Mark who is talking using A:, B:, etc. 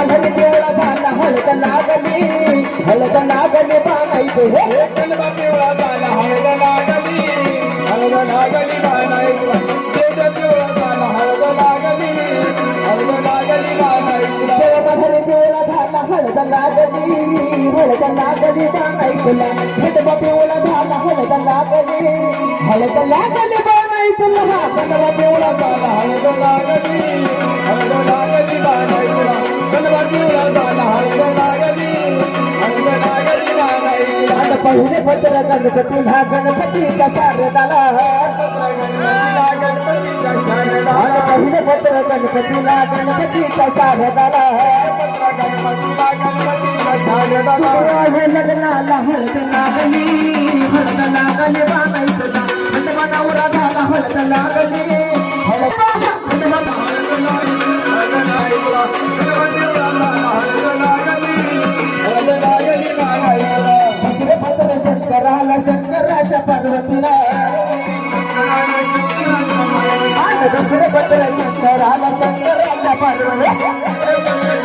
A: भरी पिवळा झाला हळद लागली बाणाई रे
B: कलमा पिवळा झाला हळद लागली बाणाई देव पिवळा झाला हळद लागली बाणाई
A: देवा भरी पिवळा झाला हळद लागली बाणाई तुला खंडवा पिवळा झाला हळद लागली बाणाई तुला
B: कलमा पिवळा झाला हळद लागली बाणाई कलमा पिवळा झाला हळद लागली बाणाई
A: पहिले पत्र गणपतीला गणपतीचा शारदाला पहिले पत्र गणपतीला गणपतीचा शारदाला लग्नाला हळद लागली बाणाई तुला खंडवा नवरा झाला हळद लागली शंकराच्या पार्वतीला दुसरे पत्र शंकराला पार्वती